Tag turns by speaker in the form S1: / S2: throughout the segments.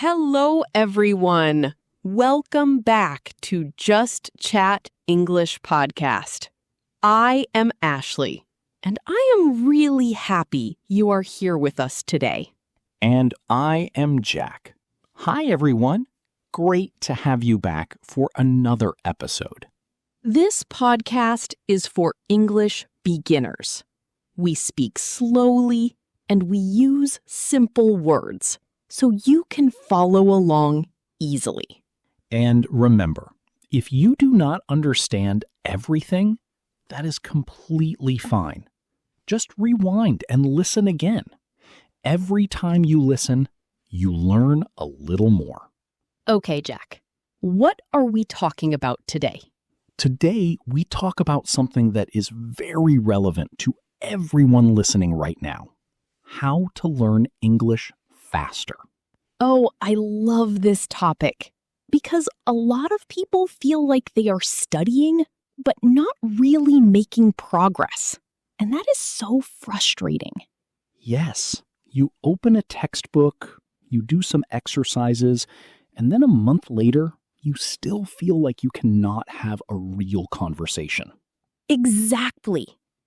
S1: Hello, everyone. Welcome back to Just Chat English Podcast. I am Ashley, and I am really happy you are here with us today.
S2: And I am Jack. Hi, everyone. Great to have you back for another episode.
S1: This podcast is for English beginners. We speak slowly and we use simple words so you can follow along easily.
S2: And remember, if you do not understand everything, that is completely fine. Just rewind and listen again. Every time you listen, you learn a little more.
S1: Okay, Jack, what are we talking about today?
S2: Today, we talk about something that is very relevant to everyone listening right now. How to learn English faster.
S1: Oh, I love this topic because a lot of people feel like they are studying but not really making progress. And that is so frustrating.
S2: Yes, you open a textbook, you do some exercises, and then a month later, you still feel like you cannot have a real conversation.
S1: Exactly.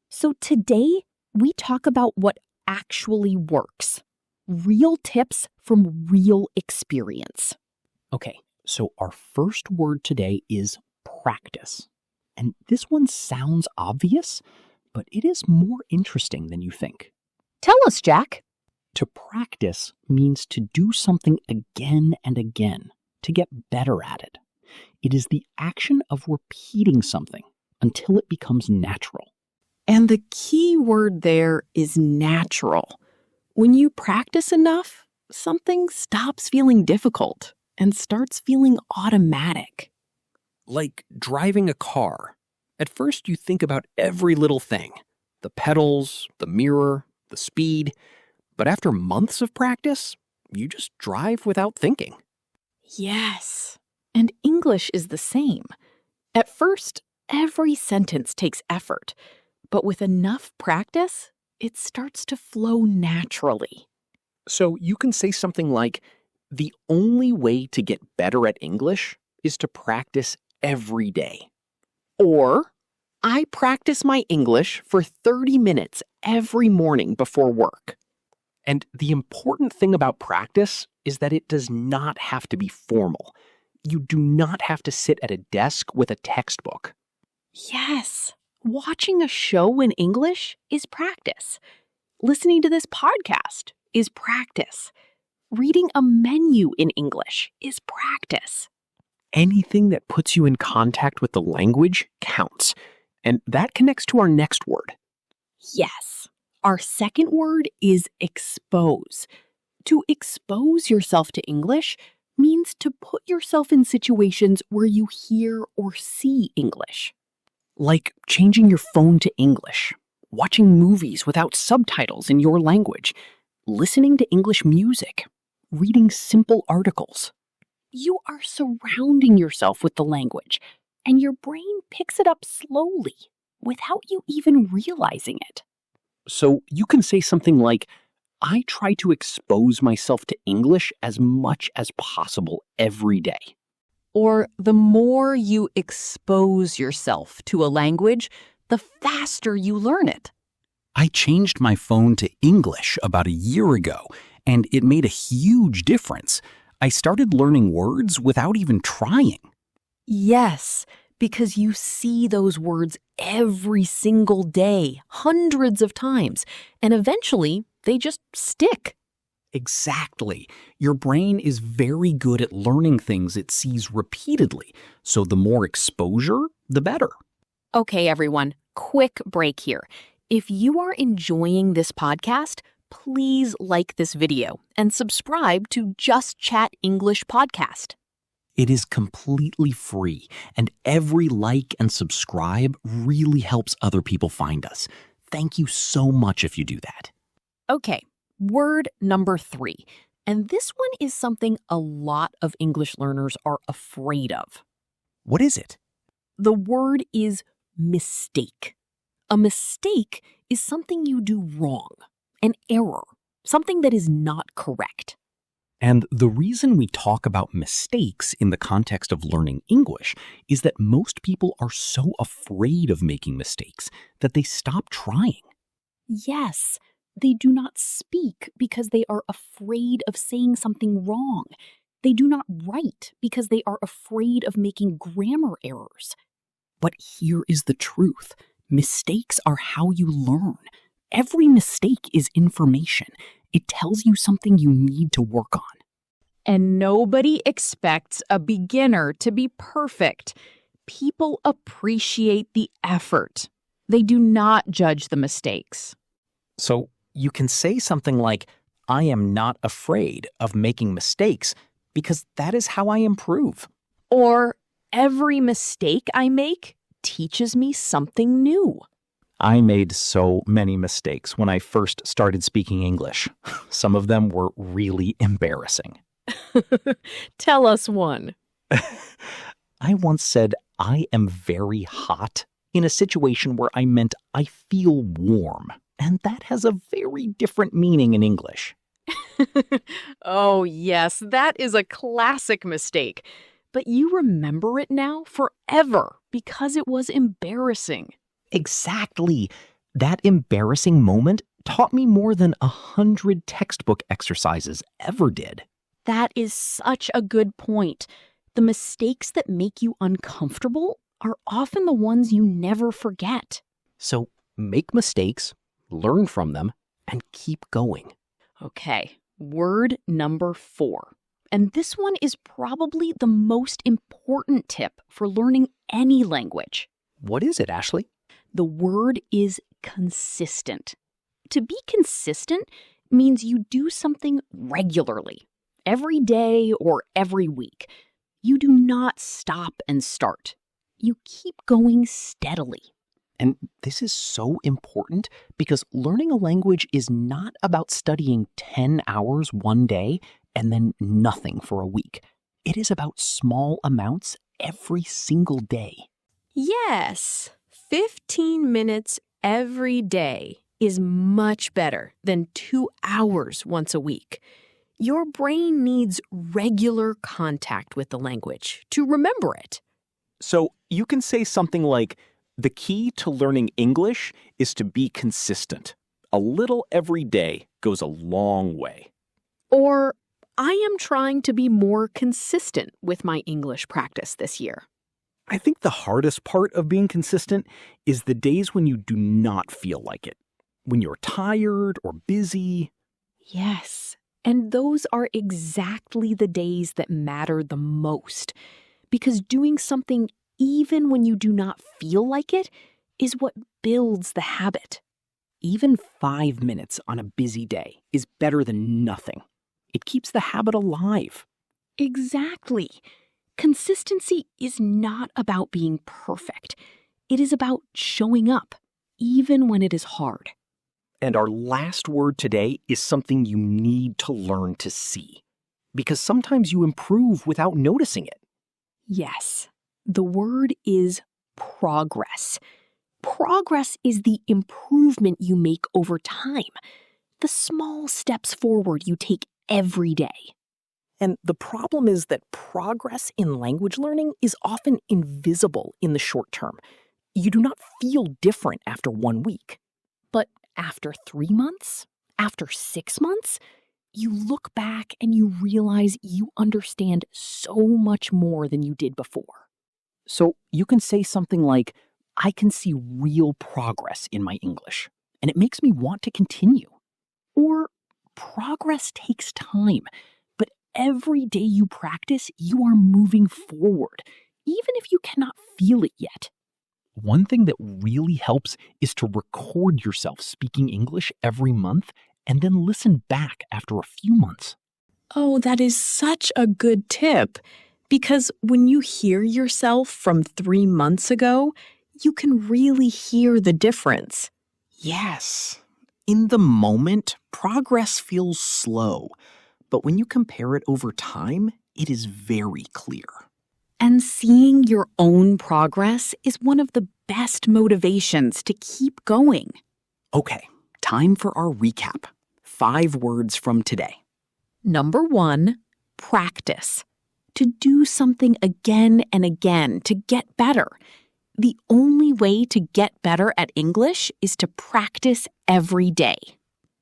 S1: So today, we talk about what actually works. Real tips from real experience.
S2: Okay, so our first word today is practice. And this one sounds obvious, but it is more interesting than you think.
S1: Tell us, Jack.
S2: To practice means to do something again and again, to get better at it. It is the action of repeating something until it becomes natural.
S1: And the key word there is natural. When you practice enough, something stops feeling difficult and starts feeling automatic.
S3: Like driving a car. At first you think about every little thing. The pedals, the mirror, the speed. But after months of practice, you just drive without thinking.
S1: Yes. And English is the same. At first, every sentence takes effort. But with enough practice, it starts to flow naturally.
S3: So you can say something like, the only way to get better at English is to practice every day.
S1: Or, I practice my English for 30 minutes every morning before work.
S3: And the important thing about practice is that it does not have to be formal. You do not have to sit at a desk with a textbook.
S1: Yes. Watching a show in English is practice. Listening to this podcast is practice. Reading a menu in English is practice.
S3: Anything that puts you in contact with the language counts. And that connects to our next word.
S1: Yes. Our second word is expose. To expose yourself to English means to put yourself in situations where you hear or see English.
S3: Like changing your phone to English, watching movies without subtitles in your language, listening to English music, reading simple articles.
S1: You are surrounding yourself with the language, and your brain picks it up slowly without you even realizing it.
S3: So you can say something like, I try to expose myself to English as much as possible every day.
S1: Or the more you expose yourself to a language, the faster you learn it.
S2: I changed my phone to English about a year ago, and it made a huge difference. I started learning words without even trying.
S1: Yes, because you see those words every single day, hundreds of times, and eventually they just stick.
S2: Exactly. Your brain is very good at learning things it sees repeatedly, so the more exposure, the better.
S1: Okay, everyone, quick break here. If you are enjoying this podcast, please like this video and subscribe to Just Chat English Podcast.
S2: It is completely free, and every like and subscribe really helps other people find us. Thank you so much if you do that.
S1: Okay, word number 3. And this one is something a lot of English learners are afraid of.
S2: What is it?
S1: The word is mistake. A mistake is something you do wrong, an error, something that is not correct.
S2: And the reason we talk about mistakes in the context of learning English is that most people are so afraid of making mistakes that they stop trying.
S4: Yes, they do not speak because they are afraid of saying something wrong. They do not write because they are afraid of making grammar errors. But here is the truth. Mistakes are how you learn. Every mistake is information. It tells you something you need to work on.
S1: And nobody expects a beginner to be perfect. People appreciate the effort. They do not judge the mistakes.
S2: So you can say something like, I am not afraid of making mistakes because that is how I improve.
S1: Or, every mistake I make teaches me something new.
S2: I made so many mistakes when I first started speaking English. Some of them were really embarrassing.
S1: Tell us one.
S2: I once said, I am very hot in a situation where I meant I feel warm. And that has a very different meaning in English.
S1: Oh, yes, that is a classic mistake. But you remember it now forever because it was embarrassing.
S2: Exactly. That embarrassing moment taught me more than 100 textbook exercises ever did.
S4: That is such a good point. The mistakes that make you uncomfortable are often the ones you never forget.
S3: So make mistakes, learn from them, and keep going.
S4: Okay, word number 4. And this one is probably the most important tip for learning any language.
S3: What is it, Ashley?
S4: The word is consistent. To be consistent means you do something regularly, every day or every week. You do not stop and start. You keep going steadily.
S3: And this is so important because learning a language is not about studying 10 hours one day and then nothing for a week. It is about small amounts every single day.
S1: Yes, 15 minutes every day is much better than 2 hours once a week. Your brain needs regular contact with the language to remember it.
S2: So you can say something like, the key to learning English is to be consistent. A little every day goes a long way.
S1: Or, I am trying to be more consistent with my English practice this year.
S2: I think the hardest part of being consistent is the days when you do not feel like it. When you're tired or busy.
S4: Yes, and those are exactly the days that matter the most. Because doing something even when you do not feel like it is what builds the habit.
S3: Even 5 minutes on a busy day is better than nothing. It keeps the habit alive.
S4: Exactly. Consistency is not about being perfect. It is about showing up, even when it is hard.
S3: And our last word today is something you need to learn to see. Because sometimes you improve without noticing it.
S4: Yes, the word is progress. Progress is the improvement you make over time, the small steps forward you take every day.
S3: And the problem is that progress in language learning is often invisible in the short term. You do not feel different after 1 week.
S4: But after 3 months, after 6 months, you look back and you realize you understand so much more than you did before.
S3: So you can say something like, I can see real progress in my English, and it makes me want to continue.
S4: Or progress takes time, but every day you practice, you are moving forward, even if you cannot feel it yet.
S2: One thing that really helps is to record yourself speaking English every month and then listen back after a few months.
S1: Oh, that is such a good tip. Because when you hear yourself from 3 months ago, you can really hear the difference.
S3: Yes. In the moment, progress feels slow. But when you compare it over time, it is very clear.
S4: And seeing your own progress is one of the best motivations to keep going.
S3: Okay, time for our recap. 5 words from today.
S4: Number 1, practice. To do something again and again to get better. The only way to get better at English is to practice every day.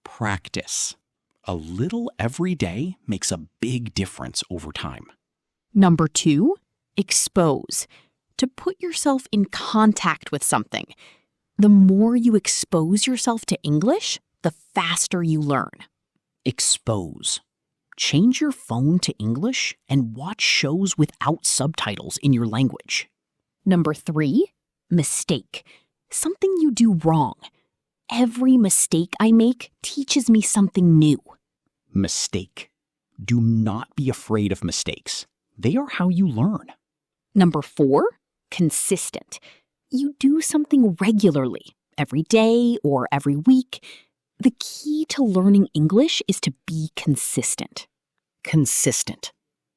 S5: Practice. A little every day makes a big difference over time.
S4: Number 2, expose. To put yourself in contact with something. The more you expose yourself to English, the faster you learn.
S2: Expose. Change your phone to English and watch shows without subtitles in your language.
S4: Number 3, mistake. Something you do wrong. Every mistake I make teaches me something new.
S2: Mistake. Do not be afraid of mistakes. They are how you learn.
S4: Number 4, consistent. You do something regularly, every day or every week. The key to learning English is to be consistent.
S2: Consistent.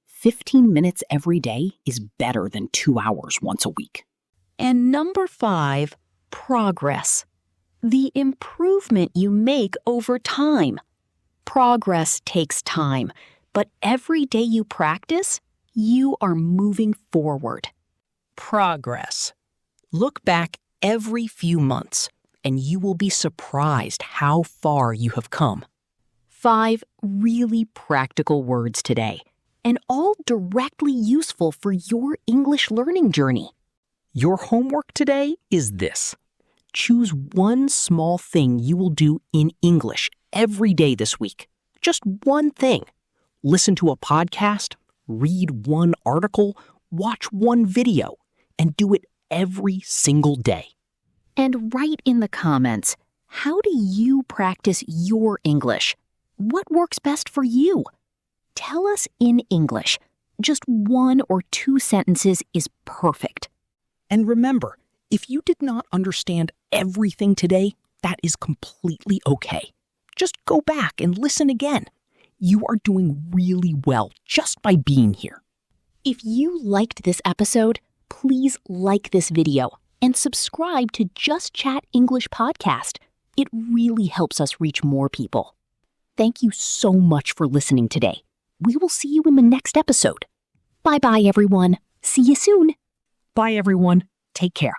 S2: 15 minutes every day is better than 2 hours once a week.
S1: And number 5, progress. The improvement you make over time. Progress takes time, but every day you practice, you are moving forward.
S6: Progress. Look back every few months, and you will be surprised how far you have come.
S4: 5 really practical words today, and all directly useful for your English learning journey.
S6: Your homework today is this. Choose one small thing you will do in English every day this week. Just one thing. Listen to a podcast, read one article, watch one video, and do it every single day.
S4: And write in the comments, how do you practice your English? What works best for you? Tell us in English. Just 1 or 2 sentences is perfect.
S6: And remember, if you did not understand everything today, that is completely okay. Just go back and listen again. You are doing really well just by being here.
S4: If you liked this episode, please like this video and subscribe to Just Chat English Podcast. It really helps us reach more people. Thank you so much for listening today. We will see you in the next episode. Bye-bye, everyone. See you soon.
S6: Bye, everyone. Take care.